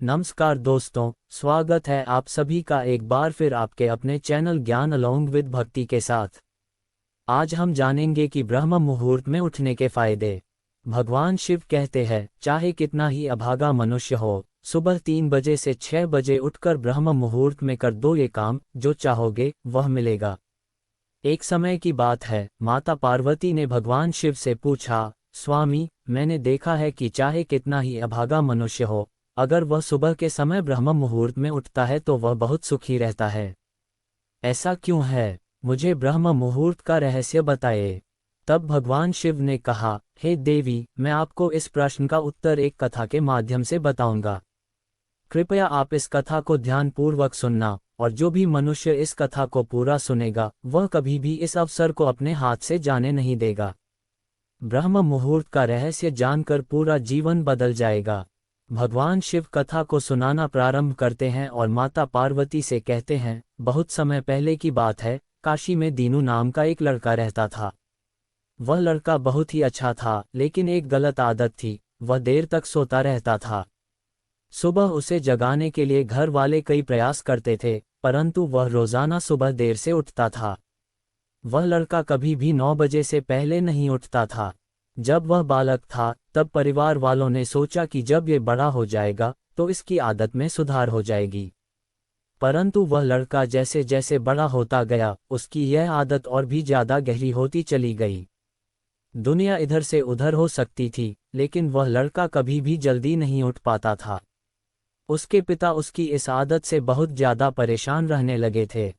नमस्कार दोस्तों, स्वागत है आप सभी का एक बार फिर आपके अपने चैनल ज्ञान अलोंग विद भक्ति के साथ। आज हम जानेंगे कि ब्रह्म मुहूर्त में उठने के फायदे। भगवान शिव कहते हैं, चाहे कितना ही अभागा मनुष्य हो, सुबह 3 बजे से 6 बजे उठकर ब्रह्म मुहूर्त में कर दो ये काम, जो चाहोगे वह मिलेगा। एक समय की बात है, माता पार्वती ने भगवान शिव से पूछा, स्वामी, मैंने देखा है कि चाहे कितना ही अभागा मनुष्य हो, अगर वह सुबह के समय ब्रह्म मुहूर्त में उठता है तो वह बहुत सुखी रहता है। ऐसा क्यों है? मुझे ब्रह्म मुहूर्त का रहस्य बताइए। तब भगवान शिव ने कहा, हे देवी, मैं आपको इस प्रश्न का उत्तर एक कथा के माध्यम से बताऊंगा। कृपया आप इस कथा को ध्यानपूर्वक सुनना, और जो भी मनुष्य इस कथा को पूरा सुनेगा वह कभी भी इस अवसर को अपने हाथ से जाने नहीं देगा। ब्रह्म मुहूर्त का रहस्य जानकर पूरा जीवन बदल जाएगा। भगवान शिव कथा को सुनाना प्रारंभ करते हैं और माता पार्वती से कहते हैं, बहुत समय पहले की बात है, काशी में दीनू नाम का एक लड़का रहता था। वह लड़का बहुत ही अच्छा था, लेकिन एक गलत आदत थी, वह देर तक सोता रहता था। सुबह उसे जगाने के लिए घर वाले कई प्रयास करते थे, परंतु वह रोजाना सुबह देर से उठता था। वह लड़का कभी भी 9 बजे से पहले नहीं उठता था। जब वह बालक था तब परिवार वालों ने सोचा कि जब ये बड़ा हो जाएगा तो इसकी आदत में सुधार हो जाएगी। परंतु वह लड़का जैसे जैसे बड़ा होता गया उसकी यह आदत और भी ज्यादा गहरी होती चली गई। दुनिया इधर से उधर हो सकती थी, लेकिन वह लड़का कभी भी जल्दी नहीं उठ पाता था। उसके पिता उसकी इस आदत से बहुत ज्यादा परेशान रहने लगे थे।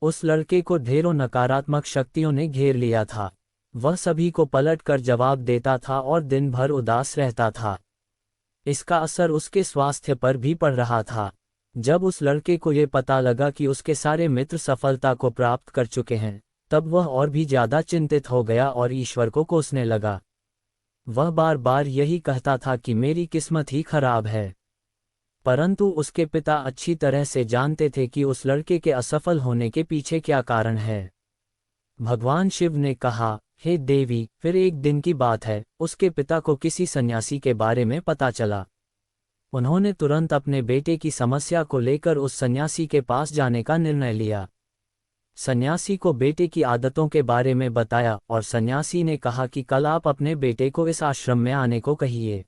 उस लड़के को ढेरों नकारात्मक शक्तियों ने घेर लिया था। वह सभी को पलट कर जवाब देता था और दिन भर उदास रहता था। इसका असर उसके स्वास्थ्य पर भी पड़ रहा था। जब उस लड़के को ये पता लगा कि उसके सारे मित्र सफलता को प्राप्त कर चुके हैं, तब वह और भी ज्यादा चिंतित हो गया और ईश्वर को कोसने लगा। वह बार बार यही कहता था कि मेरी किस्मत ही खराब है। परंतु उसके पिता अच्छी तरह से जानते थे कि उस लड़के के असफल होने के पीछे क्या कारण है। भगवान शिव ने कहा, हे देवी, फिर एक दिन की बात है, उसके पिता को किसी सन्यासी के बारे में पता चला। उन्होंने तुरंत अपने बेटे की समस्या को लेकर उस सन्यासी के पास जाने का निर्णय लिया। सन्यासी को बेटे की आदतों के बारे में बताया और सन्यासी ने कहा कि कल आप अपने बेटे को इस आश्रम में आने को कहिए।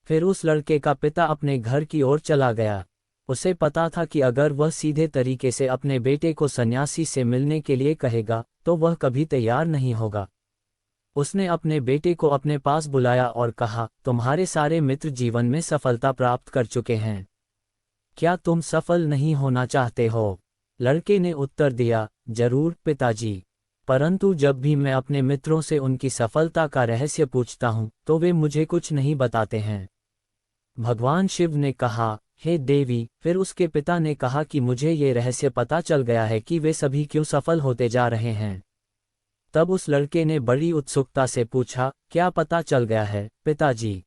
फिर उस लड़के का पिता अपने घर की ओर चला गया। उसे पता था कि अगर वह सीधे तरीके से अपने बेटे को सन्यासी से मिलने के लिए कहेगा तो वह कभी तैयार नहीं होगा। उसने अपने बेटे को अपने पास बुलाया और कहा, तुम्हारे सारे मित्र जीवन में सफलता प्राप्त कर चुके हैं, क्या तुम सफल नहीं होना चाहते हो? लड़के ने उत्तर दिया, जरूर पिताजी, परंतु जब भी मैं अपने मित्रों से उनकी सफलता का रहस्य पूछता हूँ तो वे मुझे कुछ नहीं बताते हैं। भगवान शिव ने कहा, हे देवी, फिर उसके पिता ने कहा कि मुझे ये रहस्य पता चल गया है कि वे सभी क्यों सफल होते जा रहे हैं। तब उस लड़के ने बड़ी उत्सुकता से पूछा, क्या पता चल गया है पिताजी?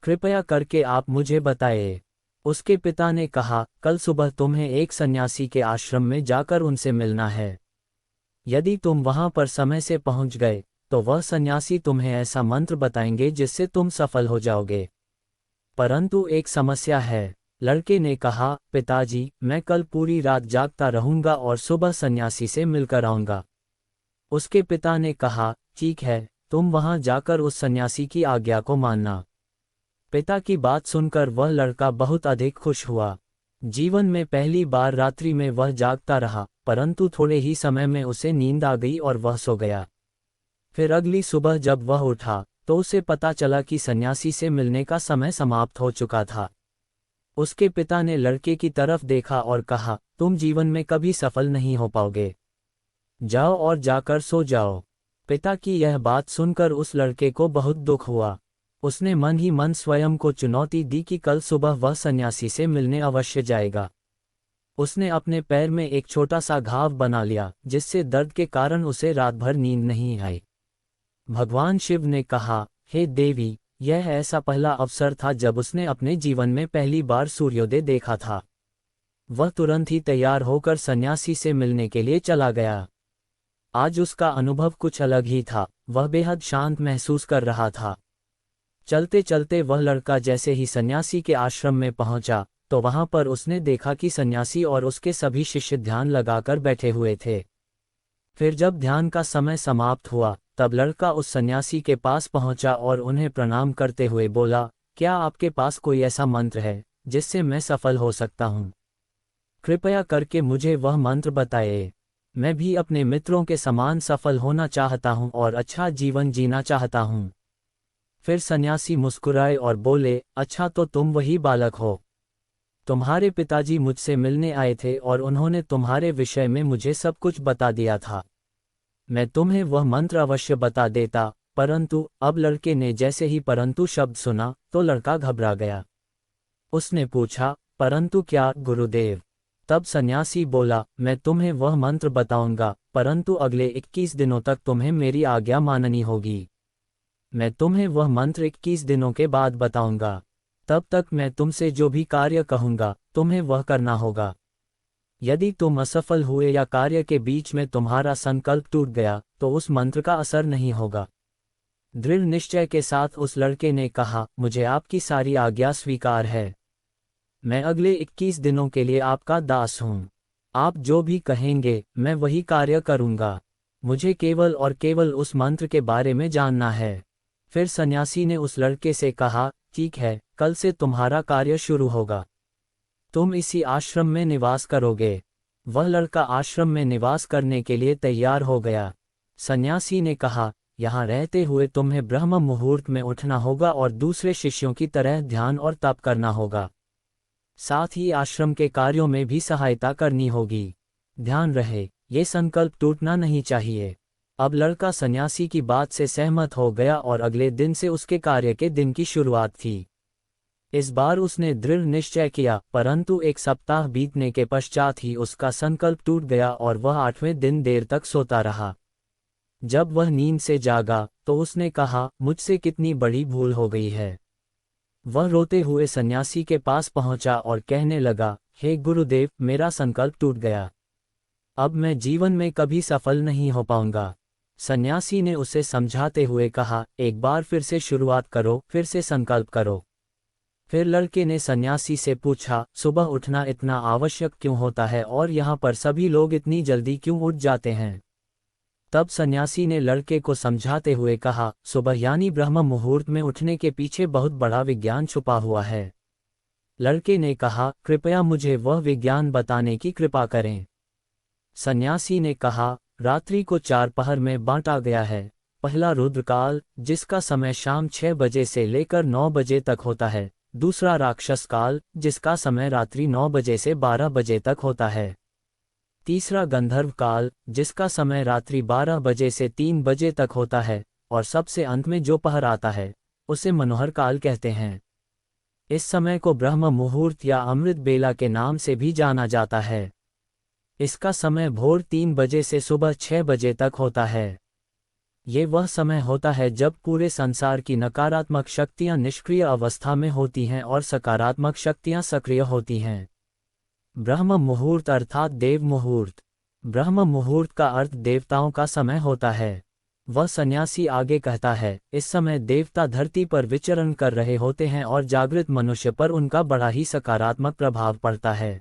कृपया करके आप मुझे बताइए। उसके पिता ने कहा, कल सुबह तुम्हें एक सन्यासी के आश्रम में जाकर उनसे मिलना है। यदि तुम वहां पर समय से पहुंच गए तो वह सन्यासी तुम्हें ऐसा मंत्र बताएंगे जिससे तुम सफल हो जाओगे। परंतु एक समस्या है। लड़के ने कहा, पिताजी, मैं कल पूरी रात जागता रहूंगा और सुबह सन्यासी से मिलकर आऊंगा। उसके पिता ने कहा, ठीक है, तुम वहां जाकर उस सन्यासी की आज्ञा को मानना। पिता की बात सुनकर वह लड़का बहुत अधिक खुश हुआ। जीवन में पहली बार रात्रि में वह जागता रहा, परंतु थोड़े ही समय में उसे नींद आ गई और वह सो गया। फिर अगली सुबह जब वह उठा तो उसे पता चला कि सन्यासी से मिलने का समय समाप्त हो चुका था। उसके पिता ने लड़के की तरफ देखा और कहा, तुम जीवन में कभी सफल नहीं हो पाओगे, जाओ और जाकर सो जाओ। पिता की यह बात सुनकर उस लड़के को बहुत दुख हुआ। उसने मन ही मन स्वयं को चुनौती दी कि कल सुबह वह सन्यासी से मिलने अवश्य जाएगा। उसने अपने पैर में एक छोटा सा घाव बना लिया, जिससे दर्द के कारण उसे रात भर नींद नहीं आई। भगवान शिव ने कहा, हे देवी, यह ऐसा पहला अवसर था जब उसने अपने जीवन में पहली बार सूर्योदय देखा था। वह तुरंत ही तैयार होकर सन्यासी से मिलने के लिए चला गया। आज उसका अनुभव कुछ अलग ही था, वह बेहद शांत महसूस कर रहा था। चलते चलते वह लड़का जैसे ही सन्यासी के आश्रम में पहुंचा, तो वहां पर उसने देखा कि सन्यासी और उसके सभी शिष्य ध्यान लगाकर बैठे हुए थे। फिर जब ध्यान का समय समाप्त हुआ, तब लड़का उस सन्यासी के पास पहुंचा और उन्हें प्रणाम करते हुए बोला, क्या आपके पास कोई ऐसा मंत्र है जिससे मैं सफल हो सकता हूँ? कृपया करके मुझे वह मंत्र बताइए। मैं भी अपने मित्रों के समान सफल होना चाहता हूँ और अच्छा जीवन जीना चाहता हूँ। फिर सन्यासी मुस्कुराए और बोले, अच्छा तो तुम वही बालक हो। तुम्हारे पिताजी मुझसे मिलने आए थे और उन्होंने तुम्हारे विषय में मुझे सब कुछ बता दिया था। मैं तुम्हें वह मंत्र अवश्य बता देता, परंतु अब लड़के ने जैसे ही परंतु शब्द सुना तो लड़का घबरा गया। उसने पूछा, परंतु क्या गुरुदेव? तब सन्यासी बोला, मैं तुम्हें वह मंत्र बताऊंगा, परंतु अगले 21 दिनों तक तुम्हें मेरी आज्ञा माननी होगी। मैं तुम्हें वह मंत्र 21 दिनों के बाद बताऊंगा। तब तक मैं तुमसे जो भी कार्य कहूंगा तुम्हें वह करना होगा। यदि तुम असफल हुए या कार्य के बीच में तुम्हारा संकल्प टूट गया तो उस मंत्र का असर नहीं होगा। दृढ़ निश्चय के साथ उस लड़के ने कहा, मुझे आपकी सारी आज्ञा स्वीकार है। मैं अगले 21 दिनों के लिए आपका दास हूँ। आप जो भी कहेंगे मैं वही कार्य करूँगा। मुझे केवल और केवल उस मंत्र के बारे में जानना है। फिर सन्यासी ने उस लड़के से कहा, ठीक है, कल से तुम्हारा कार्य शुरू होगा। तुम इसी आश्रम में निवास करोगे। वह लड़का आश्रम में निवास करने के लिए तैयार हो गया। सन्यासी ने कहा, यहाँ रहते हुए तुम्हें ब्रह्म मुहूर्त में उठना होगा और दूसरे शिष्यों की तरह ध्यान और तप करना होगा। साथ ही आश्रम के कार्यों में भी सहायता करनी होगी। ध्यान रहे, ये संकल्प टूटना नहीं चाहिए। अब लड़का सन्यासी की बात से सहमत हो गया और अगले दिन से उसके कार्य के दिन की शुरुआत थी। इस बार उसने दृढ़ निश्चय किया, परंतु एक सप्ताह बीतने के पश्चात ही उसका संकल्प टूट गया और वह 8वें दिन देर तक सोता रहा। जब वह नींद से जागा तो उसने कहा, मुझसे कितनी बड़ी भूल हो गई है। वह रोते हुए सन्यासी के पास पहुंचा और कहने लगा, हे गुरुदेव, मेरा संकल्प टूट गया। अब मैं जीवन में कभी सफल नहीं हो पाऊंगा। सन्यासी ने उसे समझाते हुए कहा, एक बार फिर से शुरुआत करो, फिर से संकल्प करो। फिर लड़के ने सन्यासी से पूछा, सुबह उठना इतना आवश्यक क्यों होता है और यहाँ पर सभी लोग इतनी जल्दी क्यों उठ जाते हैं? तब सन्यासी ने लड़के को समझाते हुए कहा, सुबह यानी ब्रह्म मुहूर्त में उठने के पीछे बहुत बड़ा विज्ञान छुपा हुआ है। लड़के ने कहा, कृपया मुझे वह विज्ञान बताने की कृपा करें। सन्यासी ने कहा, रात्रि को 4 पहर में बांटा गया है। पहला रुद्रकाल, जिसका समय शाम 6 बजे से लेकर 9 बजे तक होता है। दूसरा राक्षस काल, जिसका समय रात्रि 9 बजे से 12 बजे तक होता है। तीसरा गंधर्व काल, जिसका समय रात्रि 12 बजे से 3 बजे तक होता है। और सबसे अंत में जो पहर आता है उसे मनोहर काल कहते हैं। इस समय को ब्रह्म मुहूर्त या अमृत बेला के नाम से भी जाना जाता है। इसका समय भोर 3 बजे से सुबह 6 बजे तक होता है। ये वह समय होता है जब पूरे संसार की नकारात्मक शक्तियां निष्क्रिय अवस्था में होती हैं और सकारात्मक शक्तियां सक्रिय होती हैं। ब्रह्म मुहूर्त अर्थात देव मुहूर्त। ब्रह्म मुहूर्त का अर्थ देवताओं का समय होता है। वह सन्यासी आगे कहता है, इस समय देवता धरती पर विचरण कर रहे होते हैं और जागृत मनुष्य पर उनका बड़ा ही सकारात्मक प्रभाव पड़ता है।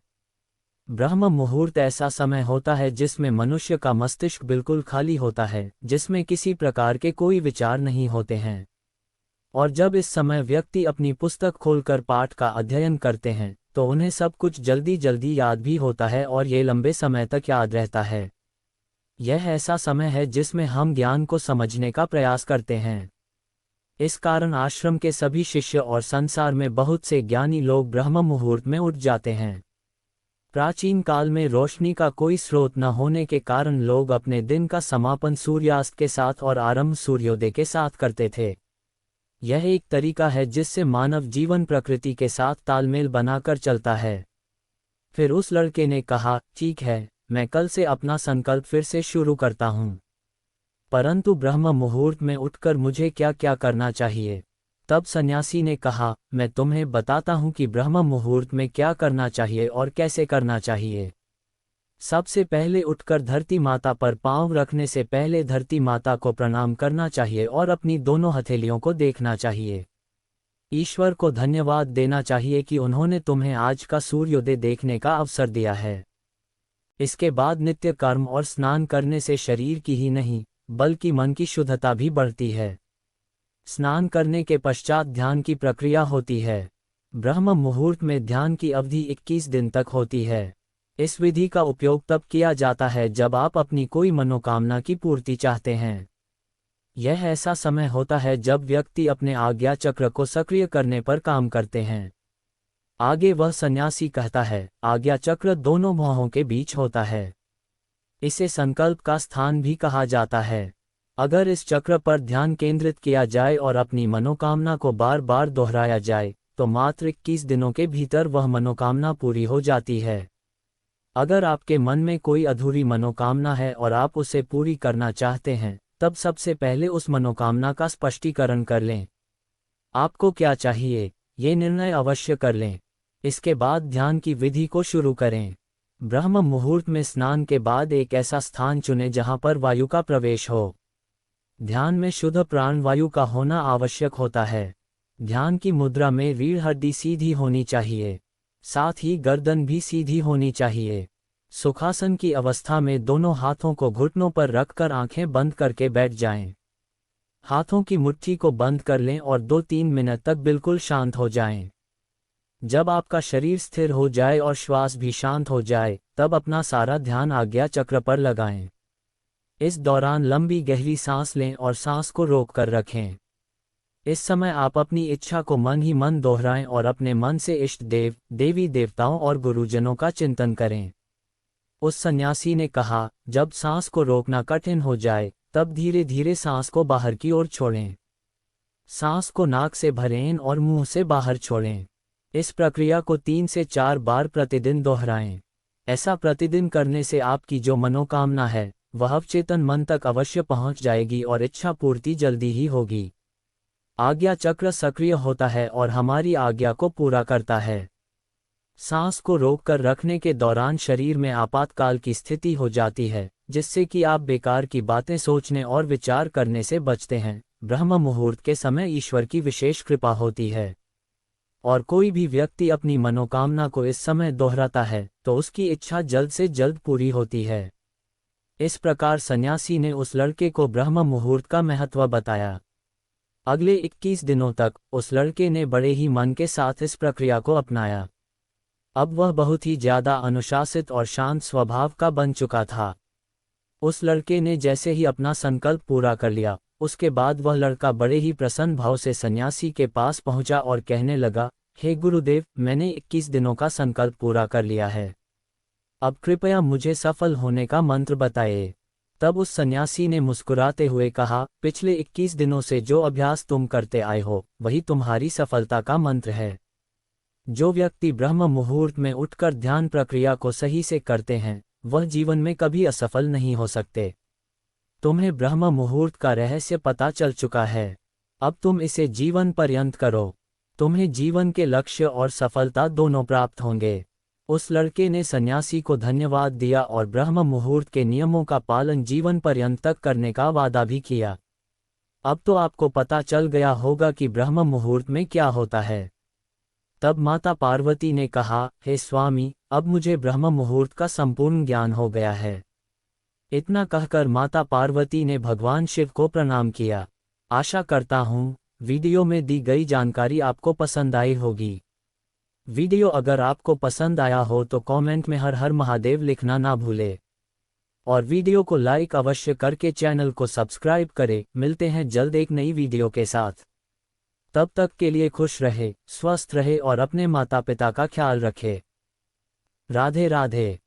ब्रह्म मुहूर्त ऐसा समय होता है जिसमें मनुष्य का मस्तिष्क बिल्कुल खाली होता है, जिसमें किसी प्रकार के कोई विचार नहीं होते हैं। और जब इस समय व्यक्ति अपनी पुस्तक खोलकर पाठ का अध्ययन करते हैं तो उन्हें सब कुछ जल्दी जल्दी याद भी होता है और ये लंबे समय तक याद रहता है। यह ऐसा समय है जिसमें हम ज्ञान को समझने का प्रयास करते हैं। इस कारण आश्रम के सभी शिष्य और संसार में बहुत से ज्ञानी लोग ब्रह्म मुहूर्त में उठ जाते हैं। प्राचीन काल में रोशनी का कोई स्रोत न होने के कारण लोग अपने दिन का समापन सूर्यास्त के साथ और आरंभ सूर्योदय के साथ करते थे। यह एक तरीका है जिससे मानव जीवन प्रकृति के साथ तालमेल बनाकर चलता है। फिर उस लड़के ने कहा, ठीक है, मैं कल से अपना संकल्प फिर से शुरू करता हूँ, परंतु ब्रह्म मुहूर्त में उठकर मुझे क्या क्या करना चाहिए? तब सन्यासी ने कहा, मैं तुम्हें बताता हूँ कि ब्रह्म मुहूर्त में क्या करना चाहिए और कैसे करना चाहिए। सबसे पहले उठकर धरती माता पर पांव रखने से पहले धरती माता को प्रणाम करना चाहिए और अपनी दोनों हथेलियों को देखना चाहिए। ईश्वर को धन्यवाद देना चाहिए कि उन्होंने तुम्हें आज का सूर्योदय देखने का अवसर दिया है। इसके बाद नित्य कर्म और स्नान करने से शरीर की ही नहीं, बल्कि मन की शुद्धता भी बढ़ती है। स्नान करने के पश्चात ध्यान की प्रक्रिया होती है। ब्रह्म मुहूर्त में ध्यान की अवधि 21 दिन तक होती है। इस विधि का उपयोग तब किया जाता है जब आप अपनी कोई मनोकामना की पूर्ति चाहते हैं। यह ऐसा समय होता है जब व्यक्ति अपने आज्ञा चक्र को सक्रिय करने पर काम करते हैं। आगे वह सन्यासी कहता है, आज्ञा चक्र दोनों भौहों के बीच होता है। इसे संकल्प का स्थान भी कहा जाता है। अगर इस चक्र पर ध्यान केंद्रित किया जाए और अपनी मनोकामना को बार बार दोहराया जाए, तो मात्र 21 दिनों के भीतर वह मनोकामना पूरी हो जाती है। अगर आपके मन में कोई अधूरी मनोकामना है और आप उसे पूरी करना चाहते हैं, तब सबसे पहले उस मनोकामना का स्पष्टीकरण कर लें। आपको क्या चाहिए, ये निर्णय अवश्य कर लें। इसके बाद ध्यान की विधि को शुरू करें। ब्रह्म मुहूर्त में स्नान के बाद एक ऐसा स्थान चुनें जहां पर वायु का प्रवेश हो। ध्यान में शुद्ध प्राणवायु का होना आवश्यक होता है। ध्यान की मुद्रा में रीढ़ हड्डी सीधी होनी चाहिए, साथ ही गर्दन भी सीधी होनी चाहिए। सुखासन की अवस्था में दोनों हाथों को घुटनों पर रखकर आंखें बंद करके बैठ जाएं। हाथों की मुट्ठी को बंद कर लें और 2-3 मिनट तक बिल्कुल शांत हो जाएं। जब आपका शरीर स्थिर हो जाए और श्वास भी शांत हो जाए, तब अपना सारा ध्यान आज्ञा चक्र पर लगाएं। इस दौरान लंबी गहरी सांस लें और सांस को रोक कर रखें। इस समय आप अपनी इच्छा को मन ही मन दोहराएं और अपने मन से इष्ट देव, देवी देवताओं और गुरुजनों का चिंतन करें। उस सन्यासी ने कहा, जब सांस को रोकना कठिन हो जाए, तब धीरे धीरे सांस को बाहर की ओर छोड़ें। सांस को नाक से भरें और मुंह से बाहर छोड़ें। इस प्रक्रिया को 3 से 4 बार प्रतिदिन दोहराएं। ऐसा प्रतिदिन करने से आपकी जो मनोकामना है, वह अवचेतन मन तक अवश्य पहुंच जाएगी और इच्छा पूर्ति जल्दी ही होगी। आज्ञा चक्र सक्रिय होता है और हमारी आज्ञा को पूरा करता है। सांस को रोककर रखने के दौरान शरीर में आपातकाल की स्थिति हो जाती है, जिससे कि आप बेकार की बातें सोचने और विचार करने से बचते हैं। ब्रह्म मुहूर्त के समय ईश्वर की विशेष कृपा होती है, और कोई भी व्यक्ति अपनी मनोकामना को इस समय दोहराता है तो उसकी इच्छा जल्द से जल्द पूरी होती है। इस प्रकार सन्यासी ने उस लड़के को ब्रह्म मुहूर्त का महत्व बताया। अगले 21 दिनों तक उस लड़के ने बड़े ही मन के साथ इस प्रक्रिया को अपनाया। अब वह बहुत ही ज्यादा अनुशासित और शांत स्वभाव का बन चुका था। उस लड़के ने जैसे ही अपना संकल्प पूरा कर लिया, उसके बाद वह लड़का बड़े ही प्रसन्न भाव से सन्यासी के पास पहुंचा और कहने लगा, हे गुरुदेव, मैंने 21 दिनों का संकल्प पूरा कर लिया है। अब कृपया मुझे सफल होने का मंत्र बताइए। तब उस सन्यासी ने मुस्कुराते हुए कहा, पिछले 21 दिनों से जो अभ्यास तुम करते आए हो, वही तुम्हारी सफलता का मंत्र है। जो व्यक्ति ब्रह्म मुहूर्त में उठकर ध्यान प्रक्रिया को सही से करते हैं, वह जीवन में कभी असफल नहीं हो सकते। तुम्हें ब्रह्म मुहूर्त का रहस्य पता चल चुका है। अब तुम इसे जीवन पर्यंत करो। तुम्हें जीवन के लक्ष्य और सफलता दोनों प्राप्त होंगे। उस लड़के ने सन्यासी को धन्यवाद दिया और ब्रह्म मुहूर्त के नियमों का पालन जीवन पर्यंत तक करने का वादा भी किया। अब तो आपको पता चल गया होगा कि ब्रह्म मुहूर्त में क्या होता है। तब माता पार्वती ने कहा, हे स्वामी, अब मुझे ब्रह्म मुहूर्त का संपूर्ण ज्ञान हो गया है। इतना कहकर माता पार्वती ने भगवान शिव को प्रणाम किया। आशा करता हूँ वीडियो में दी गई जानकारी आपको पसंद आई होगी। वीडियो अगर आपको पसंद आया हो तो कमेंट में हर हर महादेव लिखना ना भूले, और वीडियो को लाइक अवश्य करके चैनल को सब्सक्राइब करें। मिलते हैं जल्द एक नई वीडियो के साथ। तब तक के लिए खुश रहे, स्वस्थ रहे और अपने माता पिता का ख्याल रखे। राधे राधे।